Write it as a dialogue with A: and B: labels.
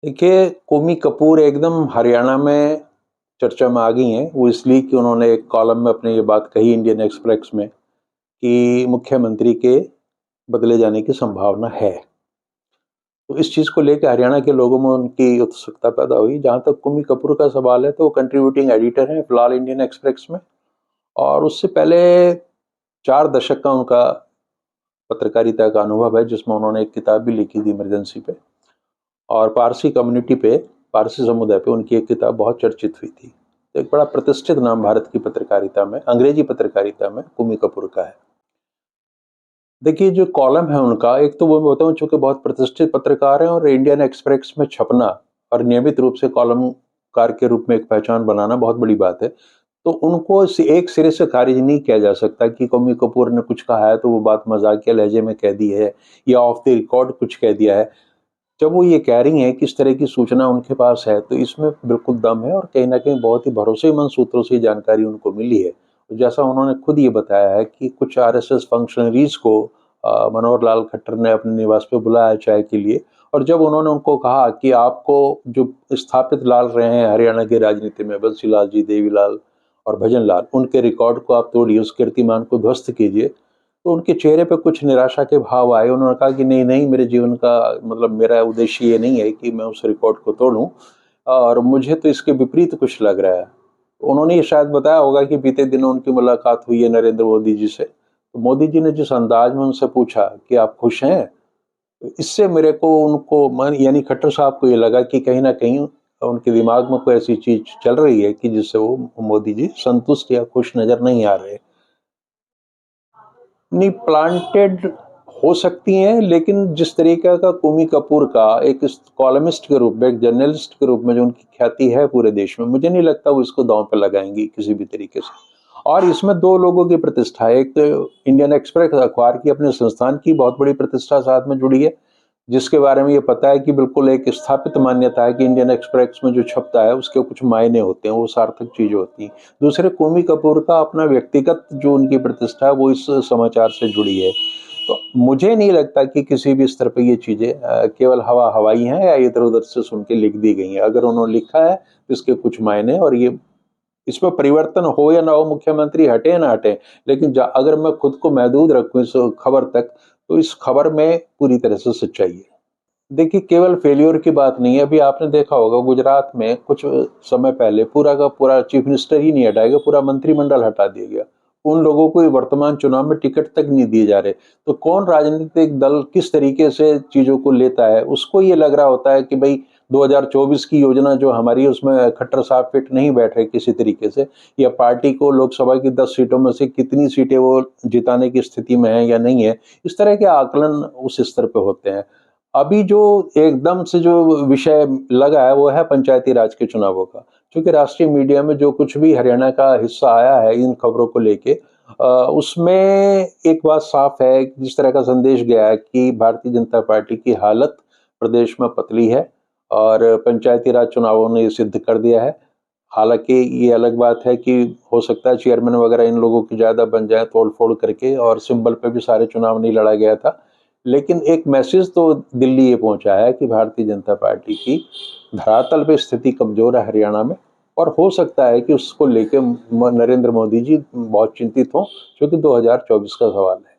A: देखिए, कोमी कपूर एकदम हरियाणा में चर्चा में आ गई हैं। वो इसलिए कि उन्होंने एक कॉलम में अपने ये बात कही इंडियन एक्सप्रेस में कि मुख्यमंत्री के बदले जाने की संभावना है। तो इस चीज़ को लेके हरियाणा के लोगों में उनकी उत्सुकता पैदा हुई। जहाँ तक कोमी कपूर का सवाल है, तो वो कंट्रीब्यूटिंग एडिटर हैं फिलहाल इंडियन एक्सप्रेस में, और उससे पहले 4 दशक का उनका पत्रकारिता का अनुभव है, जिसमें उन्होंने एक किताब भी लिखी थी इमरजेंसी पे, और पारसी कम्युनिटी पे, पारसी समुदाय पे उनकी एक किताब बहुत चर्चित हुई थी। तो एक बड़ा प्रतिष्ठित नाम भारत की पत्रकारिता में, अंग्रेजी पत्रकारिता में कोमी कपूर का है। देखिए, जो कॉलम है उनका, एक तो वो मैं बताऊँ, चूँकि बहुत प्रतिष्ठित पत्रकार हैं और इंडियन एक्सप्रेस में छपना और नियमित रूप से कॉलमकार के रूप में एक पहचान बनाना बहुत बड़ी बात है। तो उनको एक सिरे से खारिज नहीं किया जा सकता कि कोमी कपूर ने कुछ कहा है तो वो बात मजाकिया लहजे में कह दी है या ऑफ द रिकॉर्ड कुछ कह दिया है। जब वो ये कह रही हैं कि इस तरह की सूचना उनके पास है, तो इसमें बिल्कुल दम है और कहीं न कहीं बहुत ही भरोसेमंद सूत्रों से जानकारी उनको मिली है। जैसा उन्होंने खुद ये बताया है कि कुछ आरएसएस फंक्शनरीज़ को मनोहर लाल खट्टर ने अपने निवास पे बुलाया चाय के लिए, और जब उन्होंने उनको कहा कि आपको जो स्थापित लाल रहे हैं हरियाणा की राजनीति में, बंसी लाल जी, देवीलाल और भजन लाल, उनके रिकॉर्ड को आप तोड़िए, उस कीर्तिमान को ध्वस्त कीजिए। तो उनके चेहरे पे कुछ निराशा के भाव आए। उन्होंने कहा कि नहीं, नहीं, मेरे जीवन का मतलब मेरा उद्देश्य ये नहीं है कि मैं उस रिकॉर्ड को तोड़ूँ, और मुझे तो इसके विपरीत कुछ लग रहा है। उन्होंने ये शायद बताया होगा कि बीते दिनों उनकी मुलाकात हुई है नरेंद्र मोदी जी से। तो मोदी जी ने जिस अंदाज में उनसे पूछा कि आप खुश हैं? तो इससे मेरे को उनको मन यानी खट्टर साहब को ये लगा कि कहीं न कहीं उनके दिमाग में कोई ऐसी चीज़ चल रही है कि जिससे वो मोदी जी संतुष्ट या खुश नज़र नहीं आ रहे। नहीं, प्लांटेड हो सकती हैं, लेकिन जिस तरीके का कोमी कपूर का एक कॉलमिस्ट के रूप में, एक जर्नलिस्ट के रूप में जो उनकी ख्याति है पूरे देश में, मुझे नहीं लगता वो इसको दांव पे लगाएंगी किसी भी तरीके से। और इसमें दो लोगों की प्रतिष्ठा है। एक तो इंडियन एक्सप्रेस अखबार की अपने संस्थान की बहुत बड़ी प्रतिष्ठा साथ में जुड़ी है, जिसके बारे में ये पता है कि बिल्कुल एक स्थापित मान्यता है कि इंडियन एक्सप्रेस में जो छपता है उसके कुछ मायने होते हैं, वो सार्थक चीजें होती हैं। दूसरे, कोमी कपूर का अपना व्यक्तिगत जो उनकी प्रतिष्ठा है वो इस समाचार से जुड़ी है। तो मुझे नहीं लगता कि किसी भी स्तर पे ये चीजें केवल हवा हवाई हैं या इधर उधर से सुन के लिख दी गई हैं। अगर उन्होंने लिखा है तो इसके कुछ मायने, और ये इसमें परिवर्तन हो या ना हो, मुख्यमंत्री हटे या ना हटे, लेकिन अगर मैं खुद को महदूद रखूं इस खबर तक, तो इस खबर में पूरी तरह से सच्चाई है। देखिए, केवल फेल्योर की बात नहीं है। अभी आपने देखा होगा गुजरात में कुछ समय पहले पूरा का पूरा चीफ मिनिस्टर ही नहीं हटाया गया, पूरा मंत्रिमंडल हटा दिया गया। उन लोगों को वर्तमान चुनाव में टिकट तक नहीं दिए जा रहे। तो कौन राजनीतिक दल किस तरीके से चीजों को लेता है, उसको ये लग रहा होता है कि भाई 2024 की योजना जो हमारी है उसमें खट्टर साहब फिट नहीं बैठ रहे किसी तरीके से, या पार्टी को लोकसभा की 10 सीटों में से कितनी सीटें वो जिताने की स्थिति में है या नहीं है। इस तरह के आकलन उस स्तर पे होते हैं। अभी जो एकदम से जो विषय लगा है वो है पंचायती राज के चुनावों का। क्योंकि राष्ट्रीय मीडिया में जो कुछ भी हरियाणा का हिस्सा आया है इन खबरों को लेके, उसमें एक बात साफ है, जिस तरह का संदेश गया है कि भारतीय जनता पार्टी की हालत प्रदेश में पतली है, और पंचायती राज चुनावों ने ये सिद्ध कर दिया है। हालांकि ये अलग बात है कि हो सकता है चेयरमैन वगैरह इन लोगों की ज्यादा बन जाए तोड़ फोड़ करके, और सिंबल पे भी सारे चुनाव नहीं लड़ा गया था। लेकिन एक मैसेज तो दिल्ली ये पहुंचा है कि भारतीय जनता पार्टी की धरातल पे स्थिति कमजोर है हरियाणा में, और हो सकता है कि उसको लेके नरेंद्र मोदी जी बहुत चिंतित हों, क्योंकि 2024 का सवाल है।